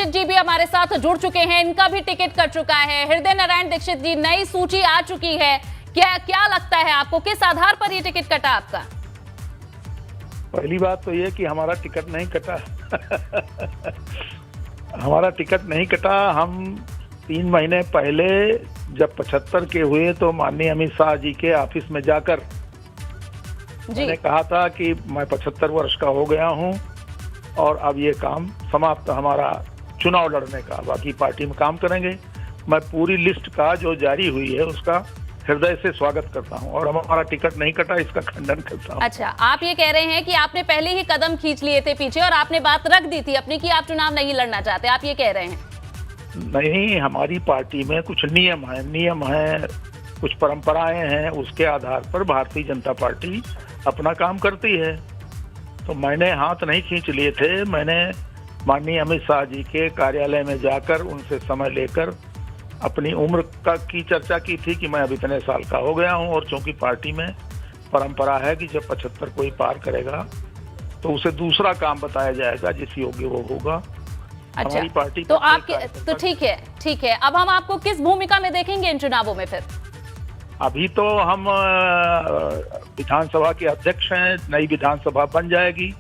दीक्षित जी भी हमारे साथ जुड़ चुके हैं, इनका भी टिकट कट चुका है। हृदय नारायण दीक्षित जी, नई सूची आ चुकी है, क्या क्या लगता है आपको, किस आधार पर ये टिकट कटा आपका? पहली बात तो ये कि हमारा टिकट नहीं कटा हमारा टिकट नहीं कटा। हम 3 महीने पहले जब 75 के हुए तो माननीय अमित शाह जी के ऑफिस में जाकर मैंने कहा था कि मैं 75 वर्ष का हो गया हूं और अब ये काम समाप्त, हमारा चुनाव लड़ने का, बाकी पार्टी में काम करेंगे। मैं पूरी लिस्ट का जो जारी हुई है उसका हृदय से स्वागत करता हूं और हमारा टिकट नहीं कटा, इसका खंडन करता हूं। अच्छा, आप ये कह रहे हैं कि आपने पहले ही कदम खींच लिए थे पीछे और आपने बात रख दी थी अपनी कि आप चुनाव नहीं लड़ना चाहते, आप ये कह रहे हैं? नहीं, हमारी पार्टी में कुछ नियम है, कुछ परंपराएं हैं, उसके आधार पर भारतीय जनता पार्टी अपना काम करती है। तो मैंने हाथ नहीं खींच लिए थे, मैंने माननीय अमित शाह जी के कार्यालय में जाकर उनसे समय लेकर अपनी उम्र की चर्चा की थी कि मैं अब इतने साल का हो गया हूं और चूंकि पार्टी में परंपरा है कि जब 75 कोई पार करेगा तो उसे दूसरा काम बताया जाएगा, जिस योग्य वो होगा। अच्छा, हमारी पार्टी तो आपके तो ठीक है, अब हम आपको किस भूमिका में देखेंगे इन चुनावों में? फिर अभी तो हम विधानसभा के अध्यक्ष हैं, नई विधानसभा बन जाएगी,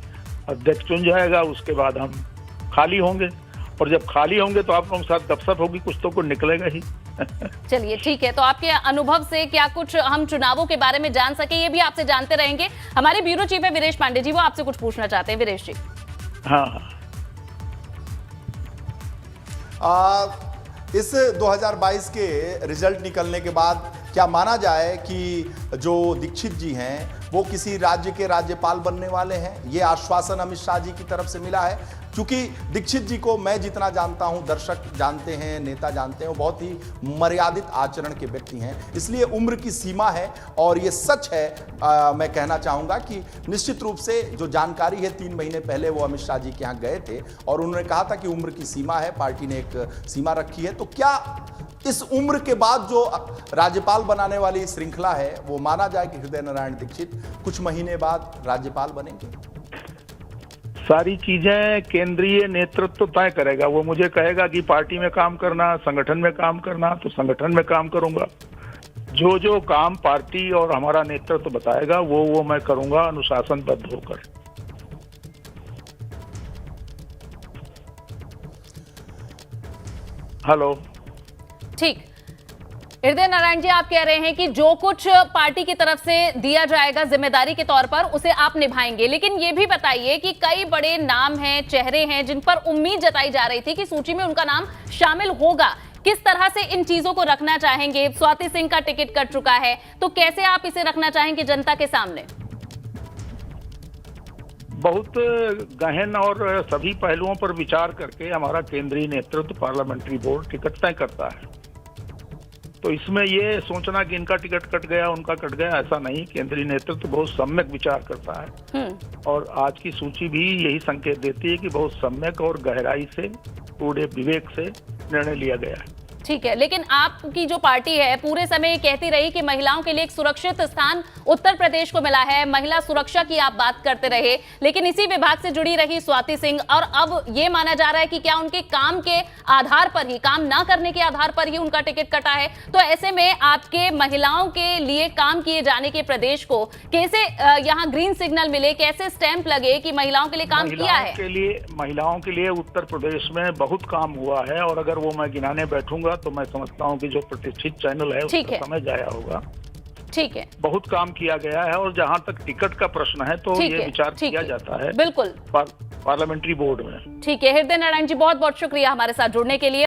अध्यक्ष चुन जाएगा, उसके बाद हम खाली होंगे और जब खाली होंगे तो आप लोगों के साथ गपशप होगी, कुछ तो कुछ निकलेगा ही। चलिए ठीक है, तो आपके अनुभव से क्या कुछ हम चुनावों के बारे में जान सके ये भी आपसे जानते रहेंगे। हमारे ब्यूरो चीफ है वीरेश पांडे जी, वो आपसे कुछ पूछना चाहते हैं। वीरेश जी। हाँ, इस 2022 के रिजल्ट निकलने के बाद क्या माना जाए कि जो दीक्षित जी हैं वो किसी राज्य के राज्यपाल बनने वाले हैं? ये आश्वासन अमित शाह जी की तरफ से मिला है। क्योंकि दीक्षित जी को मैं जितना जानता हूं, दर्शक जानते हैं, नेता जानते हैं, वो बहुत ही मर्यादित आचरण के व्यक्ति हैं, इसलिए उम्र की सीमा है। और ये सच है, मैं कहना चाहूँगा कि निश्चित रूप से जो जानकारी है, 3 महीने पहले वो अमित शाह जी के यहाँ गए थे और उन्होंने कहा था कि उम्र की सीमा है, पार्टी ने एक सीमा रखी है। तो क्या इस उम्र के बाद जो राज्यपाल बनाने वाली श्रृंखला है वो माना जाए कि हृदय नारायण दीक्षित कुछ महीने बाद राज्यपाल बनेंगे? सारी चीजें केंद्रीय नेतृत्व तय करेगा। वो मुझे कहेगा कि पार्टी में काम करना, संगठन में काम करना, तो संगठन में काम करूंगा। जो जो काम पार्टी और हमारा नेतृत्व बताएगा वो मैं करूंगा, अनुशासनबद्ध होकर। हेलो, ठीक, हृदय नारायण जी, आप कह रहे हैं कि जो कुछ पार्टी की तरफ से दिया जाएगा जिम्मेदारी के तौर पर उसे आप निभाएंगे, लेकिन ये भी बताइए कि कई बड़े नाम हैं, चेहरे हैं जिन पर उम्मीद जताई जा रही थी कि सूची में उनका नाम शामिल होगा, किस तरह से इन चीजों को रखना चाहेंगे? स्वाति सिंह का टिकट कट चुका है, तो कैसे आप इसे रखना चाहेंगे जनता के सामने? बहुत गहन और सभी पहलुओं पर विचार करके हमारा केंद्रीय नेतृत्व, पार्लियामेंट्री बोर्ड टिकट तय करता है। तो इसमें ये सोचना कि इनका टिकट कट गया, उनका कट गया, ऐसा नहीं। केंद्रीय नेतृत्व बहुत सम्यक विचार करता है और आज की सूची भी यही संकेत देती है कि बहुत सम्यक और गहराई से, पूरे विवेक से निर्णय लिया गया है। ठीक है, लेकिन आपकी जो पार्टी है पूरे समय ये कहती रही कि महिलाओं के लिए एक सुरक्षित स्थान उत्तर प्रदेश को मिला है, महिला सुरक्षा की आप बात करते रहे, लेकिन इसी विभाग से जुड़ी रही स्वाति सिंह, और अब ये माना जा रहा है कि क्या उनके काम के आधार पर ही, काम ना करने के आधार पर ही उनका टिकट कटा है। तो ऐसे में आपके महिलाओं के लिए काम किए जाने के प्रदेश को कैसे यहाँ ग्रीन सिग्नल मिले, कैसे स्टैंप लगे कि महिलाओं के लिए काम किया है? महिलाओं के लिए उत्तर प्रदेश में बहुत काम हुआ है और अगर वो मैं गिनाने बैठूंगा तो मैं समझता हूं कि जो प्रतिष्ठित चैनल है उसका समय जाया होगा। ठीक है, बहुत काम किया गया है और जहां तक टिकट का प्रश्न है तो ये विचार किया जाता है बिल्कुल पार्लियामेंट्री बोर्ड में। ठीक है, हृदय नारायण जी, बहुत बहुत शुक्रिया हमारे साथ जुड़ने के लिए।